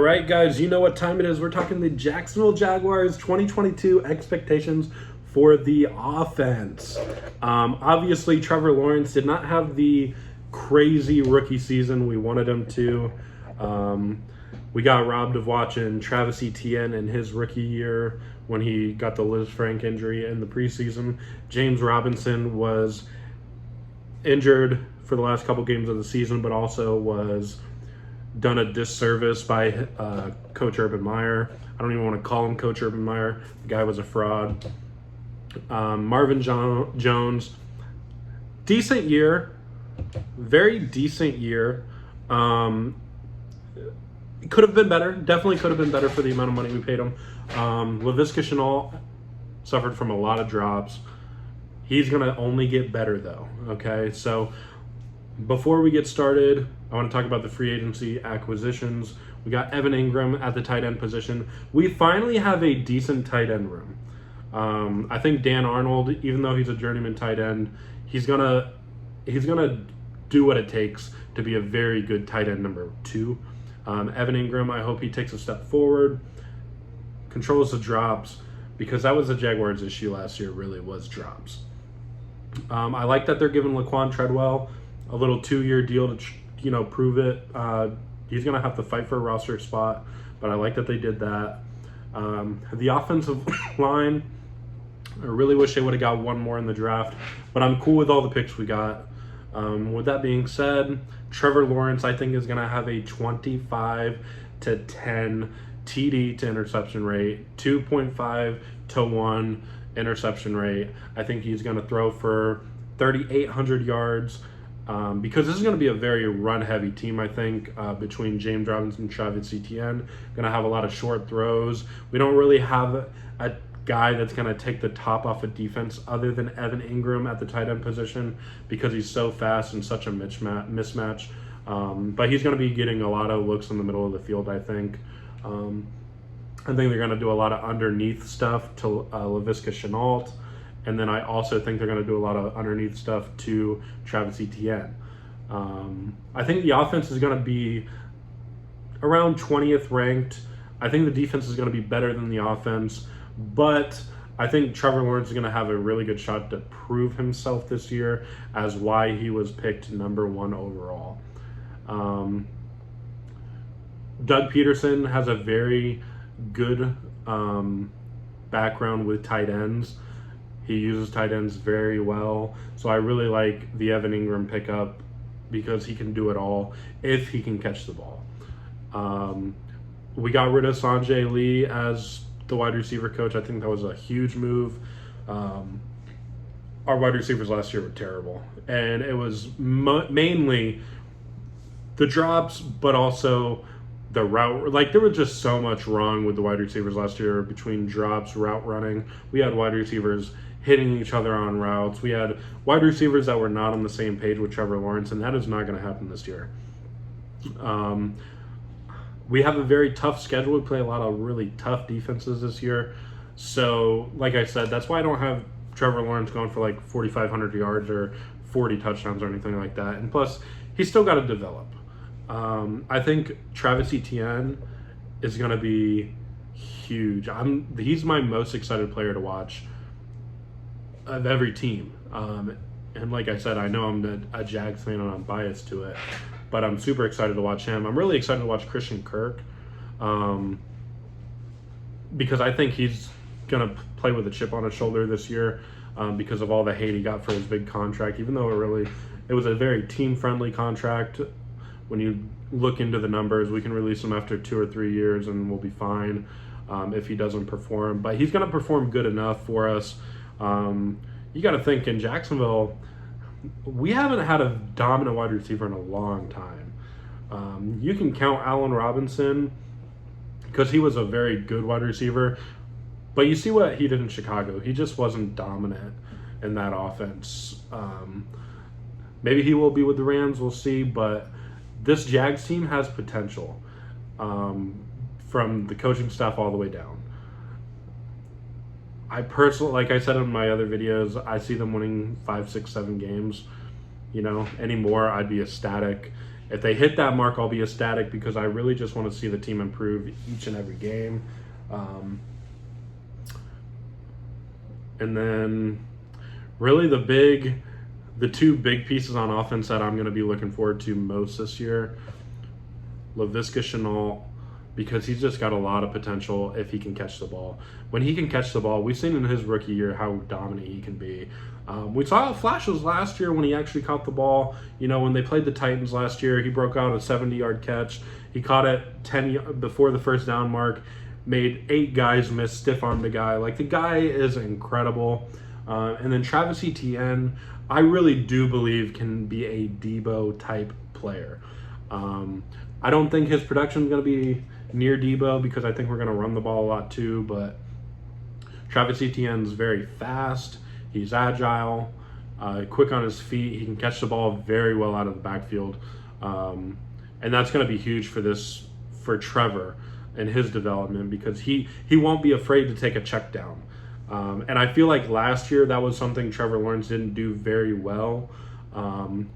right, guys, you know what time it is. We're talking the Jacksonville Jaguars 2022 expectations for the offense. Obviously, Trevor Lawrence did not have the crazy rookie season we wanted him to. We got robbed of watching Travis Etienne in his rookie year when he got the Liz Frank injury in the preseason. James Robinson was injured for the last couple games of the season, but also was done a disservice by Coach Urban Meyer. I don't even want to call him Coach Urban Meyer. The guy was a fraud. Marvin Jones, decent year, very decent year. Could have been better. Definitely could have been better for the amount of money we paid him. Leviska Chanel suffered from a lot of drops. He's going to only get better, though. Okay, so before we get started, I want to talk about the free agency acquisitions. We got Evan Ingram at the tight end position. We finally have a decent tight end room. I think Dan Arnold, even though he's a journeyman tight end, he's gonna do what it takes to be a very good tight end number 2. Evan Ingram, I hope he takes a step forward, controls the drops, because that was the Jaguars' issue last year, really was drops. I like that they're giving Laquan Treadwell a little 2-year deal to prove it. He's going to have to fight for a roster spot, but I like that they did that. The offensive line, I really wish they would have got one more in the draft, but I'm cool with all the picks we got. With that being said, Trevor Lawrence, I think, is going to have a 25-10 TD to interception rate, 2.5 to 1 interception rate. I think he's going to throw for 3,800 yards because this is going to be a very run-heavy team, I think, between James Robinson and Travis Etienne. Going to have a lot of short throws. We don't really have a guy that's going to take the top off of defense other than Evan Ingram at the tight end position because he's so fast and such a mismatch. But he's going to be getting a lot of looks in the middle of the field, I think. I think they're going to do a lot of underneath stuff to Leviska Chanel. And then I also think they're going to do a lot of underneath stuff to Travis Etienne. I think the offense is going to be around 20th ranked. I think the defense is going to be better than the offense. But I think Trevor Lawrence is going to have a really good shot to prove himself this year as why he was picked number 1 overall. Doug Peterson has a very good background with tight ends. He uses tight ends very well. So I really like the Evan Ingram pickup because he can do it all if he can catch the ball. We got rid of Sanjay Lee as the wide receiver coach. I think that was a huge move. Our wide receivers last year were terrible. And it was mainly the drops, but also the route. Like, there was just so much wrong with the wide receivers last year between drops, route running. We had wide receivers hitting each other on routes. We had wide receivers that were not on the same page with Trevor Lawrence, and that is not going to happen this year. We have a very tough schedule. We play a lot of really tough defenses this year. So, like I said, that's why I don't have Trevor Lawrence going for like 4,500 yards or 40 touchdowns or anything like that. And plus, he's still got to develop. I think Travis Etienne is going to be huge. He's my most excited player to watch of every team. And like I said, I know I'm a Jags fan and I'm biased to it, but I'm super excited to watch him. I'm really excited to watch Christian Kirk because I think he's going to play with a chip on his shoulder this year because of all the hate he got for his big contract, even though it was a very team-friendly contract. When you look into the numbers, we can release him after 2 or 3 years and we'll be fine if he doesn't perform. But he's going to perform good enough for us. You got to think, in Jacksonville, we haven't had a dominant wide receiver in a long time. You can count Allen Robinson because he was a very good wide receiver. But you see what he did in Chicago. He just wasn't dominant in that offense. Maybe he will be with the Rams. We'll see. But this Jags team has potential from the coaching staff all the way down. I personally, like I said in my other videos, I see them winning 5, 6, 7 games. Anymore, I'd be ecstatic. If they hit that mark, I'll be ecstatic because I really just want to see the team improve each and every game. And then really the two big pieces on offense that I'm going to be looking forward to most this year, Leviska Chanel, because he's just got a lot of potential if he can catch the ball. When he can catch the ball, we've seen in his rookie year how dominant he can be. We saw flashes last year when he actually caught the ball. When they played the Titans last year, he broke out a 70-yard catch. He caught it 10 before the first down mark, made 8 guys miss, stiff-armed a guy. Like, the guy is incredible. And then Travis Etienne, I really do believe can be a Debo-type player. I don't think his production is going to be near Debo because I think we're going to run the ball a lot too, but Travis Etienne's very fast. He's agile, quick on his feet. He can catch the ball very well out of the backfield. And that's going to be huge for Trevor and his development because he won't be afraid to take a check down. And I feel like last year that was something Trevor Lawrence didn't do very well,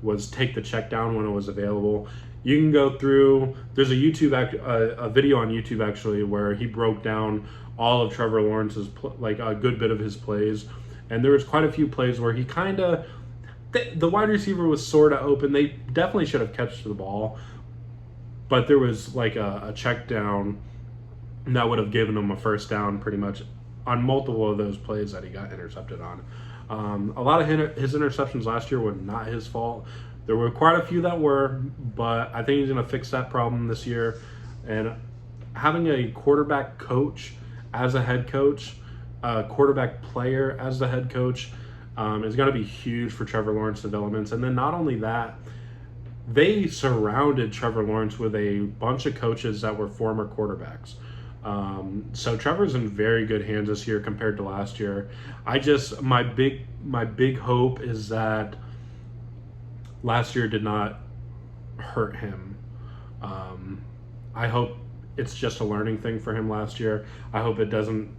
was take the check down when it was available. You can go through, there's a video on YouTube actually where he broke down all of Trevor Lawrence's, like a good bit of his plays. And there was quite a few plays where he the wide receiver was sort of open. They definitely should have catched the ball, but there was like a check down that would have given him a first down pretty much on multiple of those plays that he got intercepted on. A lot of his interceptions last year were not his fault. There were quite a few that were, but I think he's going to fix that problem this year. And having a quarterback coach as a head coach, a quarterback player as the head coach, is going to be huge for Trevor Lawrence developments. And then not only that, they surrounded Trevor Lawrence with a bunch of coaches that were former quarterbacks. So Trevor's in very good hands this year compared to last year. My big hope is that last year did not hurt him. I hope it's just a learning thing for him last year. I hope it doesn't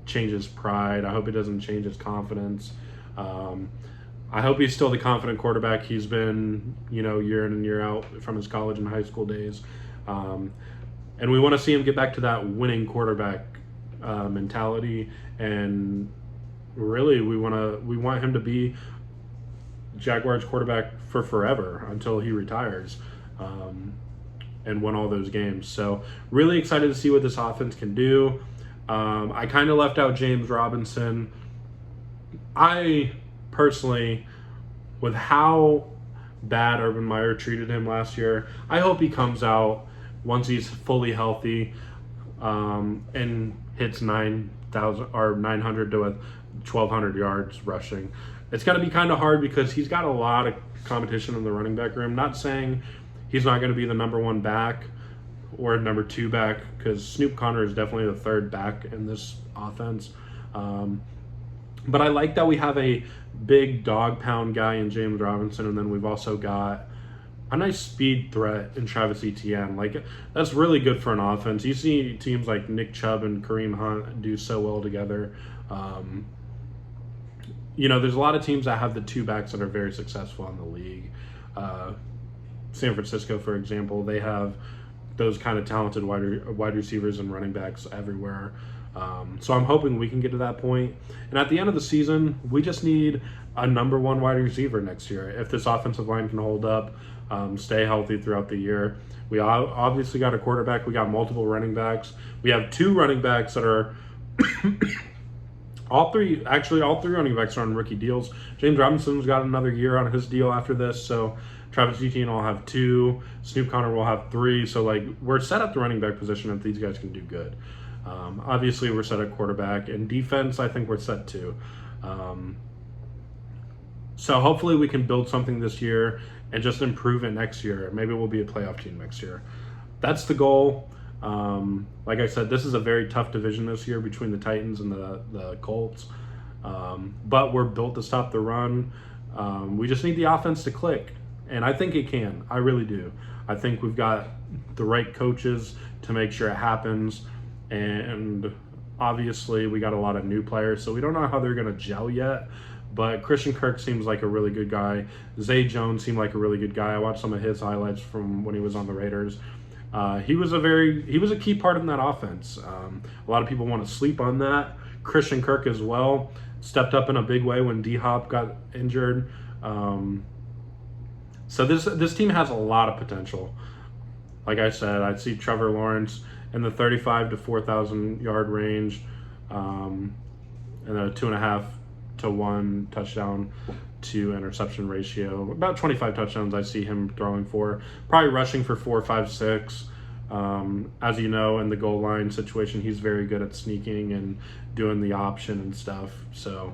change his pride. I hope it doesn't change his confidence. I hope he's still the confident quarterback he's been, year in and year out from his college and high school days. And we want to see him get back to that winning quarterback mentality. And really, we want him to be Jaguars quarterback for forever until he retires, and win all those games. So really excited to see what this offense can do. I kind of left out James Robinson. I personally, with how bad Urban Meyer treated him last year, I hope he comes out once he's fully healthy, and hits 9,000 or 900 to 1,200 yards rushing. It's going to be kind of hard because he's got a lot of competition in the running back room. Not saying he's not going to be the number 1 back or number 2 back, because Snoop Conner is definitely the 3rd back in this offense. But I like that we have a big dog pound guy in James Robinson, and then we've also got a nice speed threat in Travis Etienne. That's really good for an offense. You see teams like Nick Chubb and Kareem Hunt do so well together. There's a lot of teams that have the 2 backs that are very successful in the league. San Francisco, for example, they have those kind of talented wide receivers and running backs everywhere. So I'm hoping we can get to that point. And at the end of the season, we just need a number 1 wide receiver next year. If this offensive line can hold up, stay healthy throughout the year. We obviously got a quarterback. We got multiple running backs. We have 2 running backs that are all three running backs are on rookie deals. James Robinson's got another year on his deal after this, so Travis Etienne will have 2. Snoop Conner will have 3. So we're set at the running back position if these guys can do good. Obviously, we're set at quarterback. And defense, I think we're set too. So hopefully we can build something this year and just improve it next year. Maybe we'll be a playoff team next year. That's the goal. Like I said, this is a very tough division this year between the Titans and the Colts. But we're built to stop the run. We just need the offense to click. And I think it can. I really do. I think we've got the right coaches to make sure it happens. And obviously we got a lot of new players, so we don't know how they're going to gel yet. But Christian Kirk seems like a really good guy. Zay Jones seemed like a really good guy. I watched some of his highlights from when he was on the Raiders. He was a key part in that offense. A lot of people want to sleep on that. Christian Kirk as well stepped up in a big way when D-Hop got injured. So this team has a lot of potential. Like I said, I'd see Trevor Lawrence in the 35 to 4,000 yard range, and a 2.5 to 1 touchdown to interception ratio. About 25 touchdowns I see him throwing for. Probably rushing for 4, 5, 6. As you know, in the goal line situation, he's very good at sneaking and doing the option and stuff. So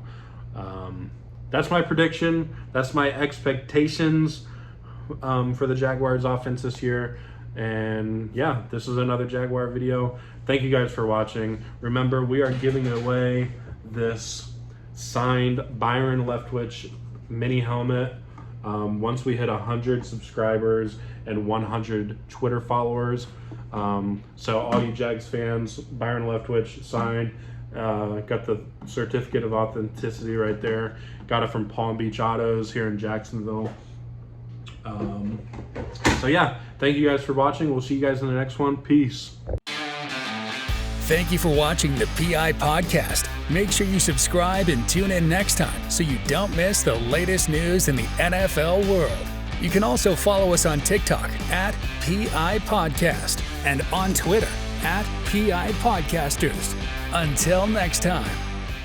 that's my prediction. That's my expectations for the Jaguars offense this year. And yeah, this is another Jaguar video. Thank you guys for watching. Remember, we are giving away this signed Byron Leftwich mini helmet once we hit 100 subscribers and 100 Twitter followers. So all you Jags fans, Byron Leftwich signed. Got the certificate of authenticity right there. Got it from Palm Beach Autos here in Jacksonville. So yeah, thank you guys for watching. We'll see you guys in the next one. Peace. Thank you for watching the PI Podcast. Make sure you subscribe and tune in next time so you don't miss the latest news in the NFL world. You can also follow us on TikTok at PI Podcast and on Twitter at PIPodcasters. Until next time.